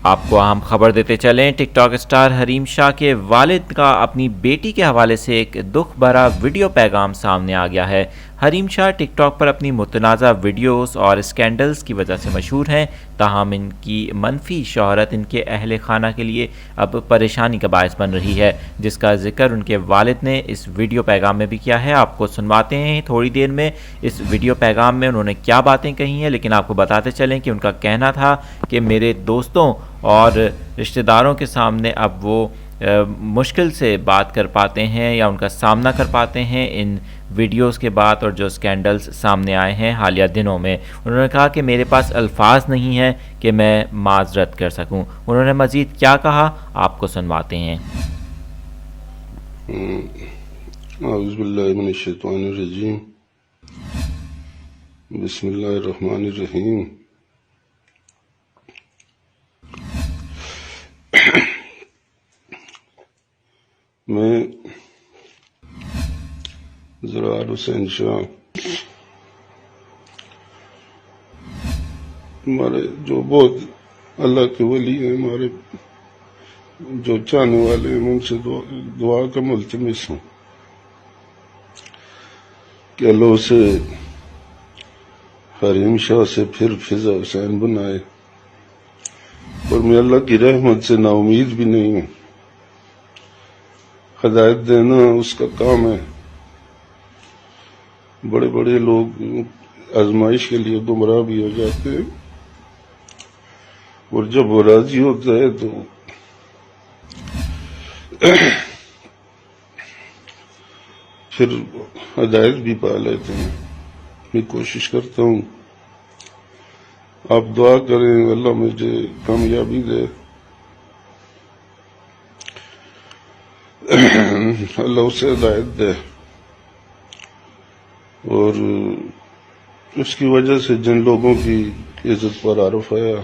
آپ کو اہم خبر دیتے چلیں، ٹک ٹاک اسٹار حریم شاہ کے والد کا اپنی بیٹی کے حوالے سے ایک دکھ بھرا ویڈیو پیغام سامنے آ گیا ہے۔ حریم شاہ ٹک ٹاک پر اپنی متنازع ویڈیوز اور اسکینڈلز کی وجہ سے مشہور ہیں، تاہم ان کی منفی شہرت ان کے اہل خانہ کے لیے اب پریشانی کا باعث بن رہی ہے، جس کا ذکر ان کے والد نے اس ویڈیو پیغام میں بھی کیا ہے۔ آپ کو سنواتے ہیں تھوڑی دیر میں اس ویڈیو پیغام میں انہوں نے کیا باتیں کہی ہیں، لیکن آپ کو بتاتے چلیں کہ ان کا کہنا تھا کہ میرے دوستوں اور رشتہ داروں کے سامنے اب وہ مشکل سے بات کر پاتے ہیں یا ان کا سامنا کر پاتے ہیں ان ویڈیوز کے بعد اور جو اسکینڈلز سامنے آئے ہیں حالیہ دنوں میں۔ انہوں نے کہا کہ میرے پاس الفاظ نہیں ہیں کہ میں معذرت کر سکوں۔ انہوں نے مزید کیا کہا، آپ کو سنواتے ہیں۔ اعوذ باللہ من الشیطان الرجیم، بسم اللہ الرحمن الرحیم۔ میں زرار حسین شاہ، ہمارے جو بہت اللہ کے ولی ہیں، ہمارے جو چاہنے والے ہیں، ان سے دعا کا ملتمس ہوں کہ اللہ سے حریم شاہ سے پھر فضا حسین بنائے، اور میں اللہ کی رحمت سے نا امید بھی نہیں ہوں۔ ہدایت دینا اس کا کام ہے۔ بڑے بڑے لوگ آزمائش کے لیے گمراہ بھی ہو جاتے ہیں، اور جب وہ راضی ہوتا ہے تو پھر ہدایت بھی پا لیتے ہیں۔ میں کوشش کرتا ہوں، آپ دعا کریں اللہ مجھے کامیابی دے، اللہ اسے ہدایت دے، اور اس کی وجہ سے جن لوگوں کی عزت پر عارف آیا،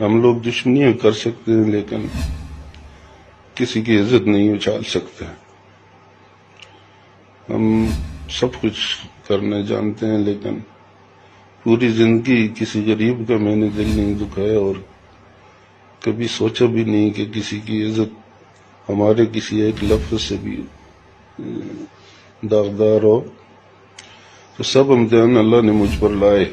ہم لوگ دشمنیاں کر سکتے ہیں لیکن کسی کی عزت نہیں اچھال سکتے۔ ہم سب کچھ کرنا جانتے ہیں لیکن پوری زندگی کسی غریب کا میں نے دل نہیں دکھایا، اور کبھی سوچا بھی نہیں کہ کسی کی عزت ہمارے کسی ایک لفظ سے بھی داغدار ہو۔ تو سب امتحان اللہ نے مجھ پر لائے۔